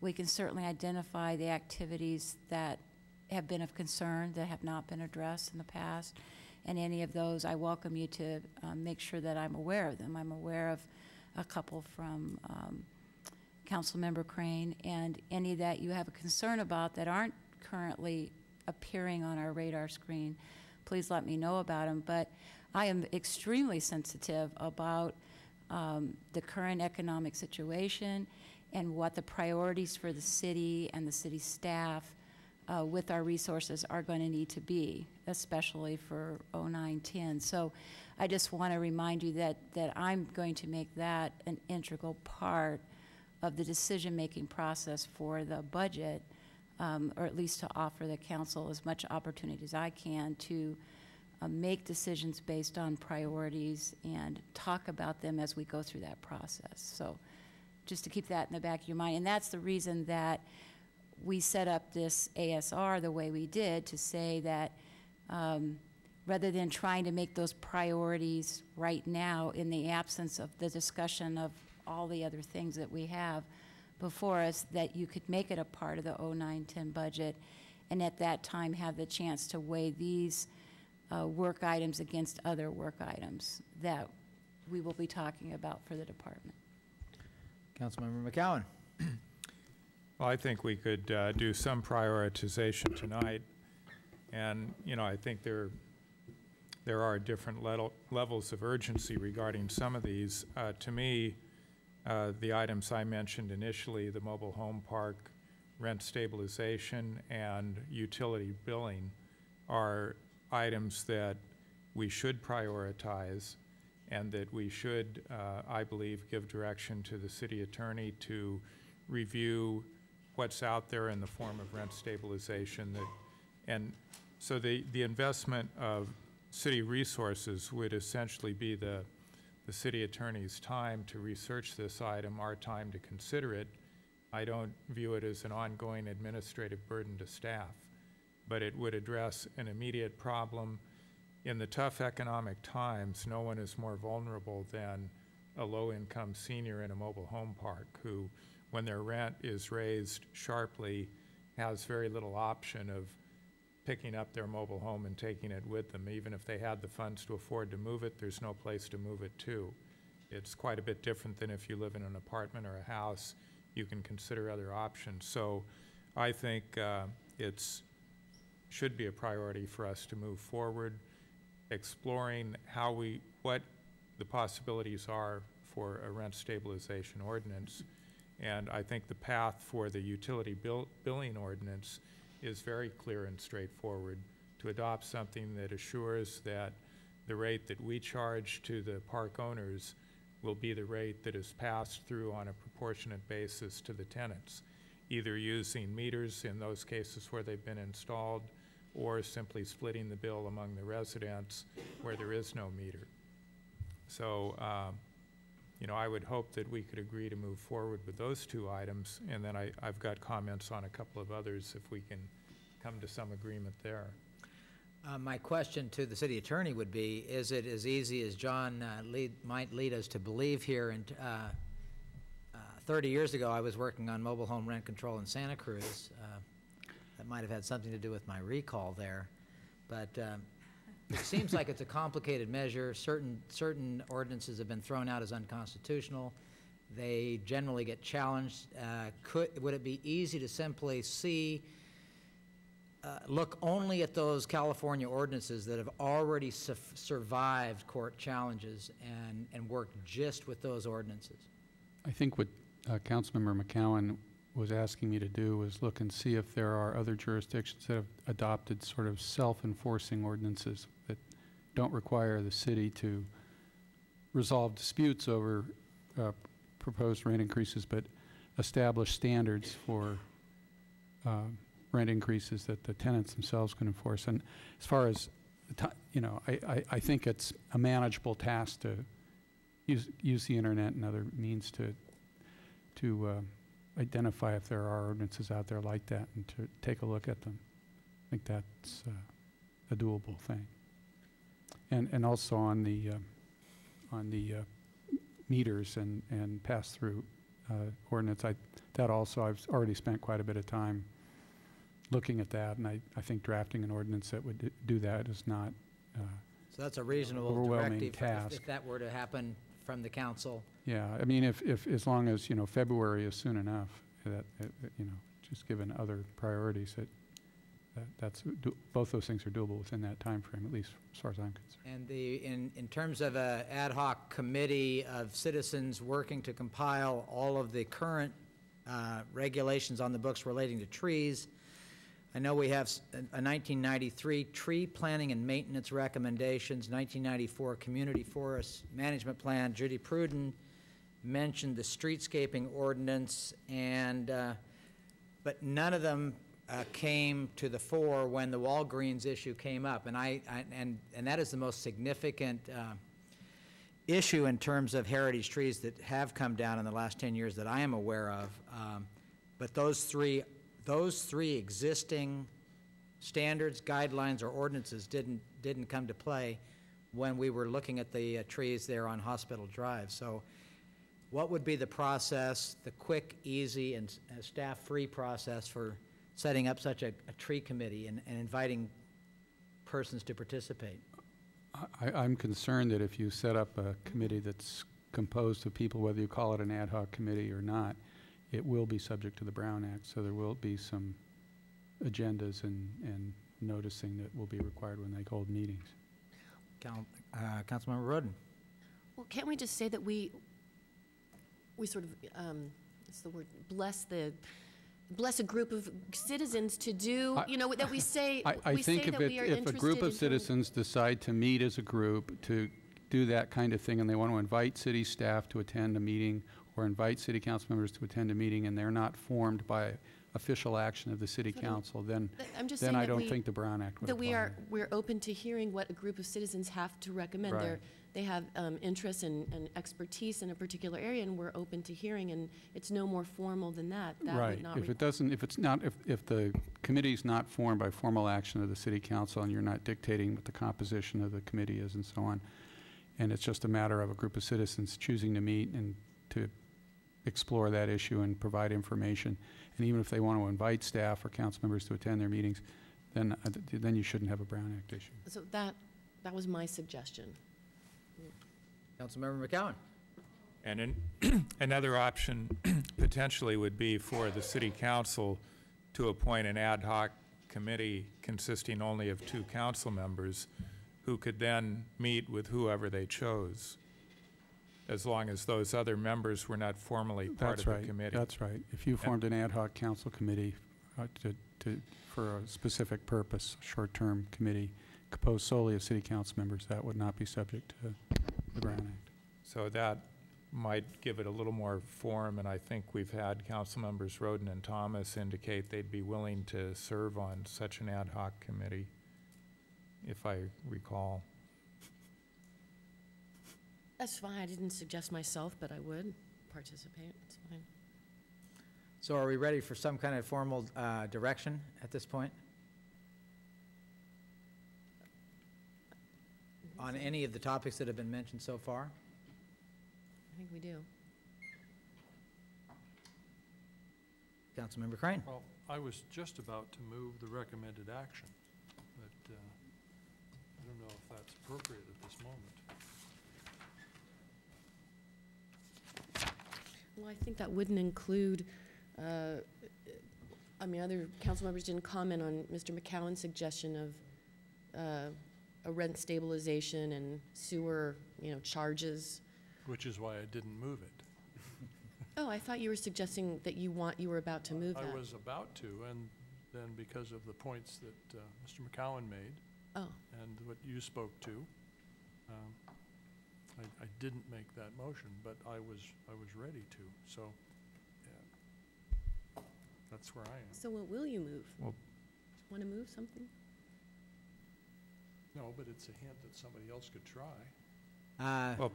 we can certainly identify the activities that have been of concern that have not been addressed in the past. And any of those, I welcome you to make sure that I'm aware of them. I'm aware of a couple from Councilmember Crane, and any that you have a concern about that aren't currently appearing on our radar screen, please let me know about them. But I am extremely sensitive about the current economic situation and what the priorities for the city and the city staff with our resources are going to need to be, especially for 09-10. So I just want to remind you that I'm going to make that an integral part of the decision-making process for the budget, or at least to offer the council as much opportunity as I can to make decisions based on priorities and talk about them as we go through that process. So just to keep that in the back of your mind. And that's the reason that we set up this ASR the way we did, to say that rather than trying to make those priorities right now in the absence of the discussion of all the other things that we have before us, that you could make it a part of the 09-10 budget, and at that time have the chance to weigh these work items against other work items that we will be talking about for the department. Councilmember McCowan. Well, I think we could do some prioritization tonight, and I think there are different levels of urgency regarding some of these. To me, the items I mentioned initially, the mobile home park, rent stabilization, and utility billing, are items that we should prioritize, and that we should, I believe, give direction to the city attorney to review what's out there in the form of rent stabilization. And so the investment of city resources would essentially be the city attorney's time to research this item, our time to consider it. I don't view it as an ongoing administrative burden to staff, but it would address an immediate problem. In the tough economic times, no one is more vulnerable than a low-income senior in a mobile home park who, when their rent is raised sharply, has very little option of picking up their mobile home and taking it with them. Even if they had the funds to afford to move it, there's no place to move it to. It's quite a bit different than if you live in an apartment or a house. You can consider other options. So I think should be a priority for us to move forward, exploring what the possibilities are for a rent stabilization ordinance. And I think the path for the utility billing ordinance is very clear and straightforward, to adopt something that assures that the rate that we charge to the park owners will be the rate that is passed through on a proportionate basis to the tenants, either using meters in those cases where they've been installed, or simply splitting the bill among the residents where there is no meter. So, I would hope that we could agree to move forward with those two items, and then I've got comments on a couple of others if we can come to some agreement there. My question to the city attorney would be, is it as easy as John might lead us to believe here? And 30 years ago, I was working on mobile home rent control in Santa Cruz. That might have had something to do with my recall there. But it seems like it's a complicated measure. Certain ordinances have been thrown out as unconstitutional. They generally get challenged. Would it be easy to simply look only at those California ordinances that have already survived court challenges and work just with those ordinances? I think what Councilmember McCowan was asking me to do was look and see if there are other jurisdictions that have adopted sort of self-enforcing ordinances that don't require the city to resolve disputes over proposed rent increases, but establish standards for rent increases that the tenants themselves can enforce. And as far as, I think it's a manageable task to use the internet and other means to identify if there are ordinances out there like that and to take a look at them. I think that's a doable thing. And also on the meters and pass-through ordinance. That also, I've already spent quite a bit of time looking at that, and I think drafting an ordinance that would do that is not So that's a reasonable overwhelming directive task. if that were to happen from the council. Yeah, I mean, if as long as, February is soon enough, just given other priorities, both those things are doable within that time frame, at least as far as I'm concerned. And in terms of an ad hoc committee of citizens working to compile all of the current regulations on the books relating to trees, I know we have a 1993 tree planting and maintenance recommendations, 1994 community forest management plan. Judy Pruden mentioned the streetscaping ordinance, but none of them came to the fore when the Walgreens issue came up, and that is the most significant issue in terms of heritage trees that have come down in the last 10 years that I am aware of. But those three existing standards, guidelines, or ordinances didn't come to play when we were looking at the trees there on Hospital Drive. So what would be the process, the quick, easy, and staff-free process for setting up such a tree committee and inviting persons to participate? I'm concerned that if you set up a committee that's composed of people, whether you call it an ad hoc committee or not, it will be subject to the Brown Act, so there will be some agendas and noticing that will be required when they hold meetings. Councilmember Roden. Well, can't we just say that we sort of, what's the word, bless a group of citizens to do, that we say, I think if a group of citizens decide to meet as a group to do that kind of thing, and they want to invite city staff to attend a meeting or invite city council members to attend a meeting, and they're not formed by official action of the city council, then I don't think the Brown Act would apply. We're open to hearing what a group of citizens have to recommend. Right. They have interest and expertise in a particular area, and we're open to hearing, and it's no more formal than that. Right. If the committee's not formed by formal action of the city council, and you're not dictating what the composition of the committee is and so on, and it's just a matter of a group of citizens choosing to meet and to explore that issue and provide information, and even if they want to invite staff or council members to attend their meetings, then you shouldn't have a Brown Act issue. So that was my suggestion. Councilmember McCowan. And another option potentially would be for the city council to appoint an ad hoc committee consisting only of 2 council members who could then meet with whoever they chose, as long as those other members were not formally part of the committee. That's right. If you formed an ad hoc council committee for a specific purpose, a short-term committee composed solely of city council members, that would not be subject to the Brown Act. So that might give it a little more form, and I think we've had council members Roden and Thomas indicate they'd be willing to serve on such an ad hoc committee, if I recall. That's fine. I didn't suggest myself, but I would participate. It's fine. So are we ready for some kind of formal direction at this point? On any of the topics that have been mentioned so far? I think we do. Councilmember Crane. Well, I was just about to move the recommended action, but I don't know if that's appropriate at this moment. Well, I think that wouldn't include, other council members didn't comment on Mr. McCowan's suggestion of a rent stabilization and sewer, charges. Which is why I didn't move it. Oh, I thought you were suggesting that you were about to move that. I was about to, and then because of the points that Mr. McCowan made, and what you spoke to, I didn't make that motion, but I was ready to. So yeah, that's where I am. So what will you move? Well, Want to move something? No, but it's a hint that somebody else could try. Well,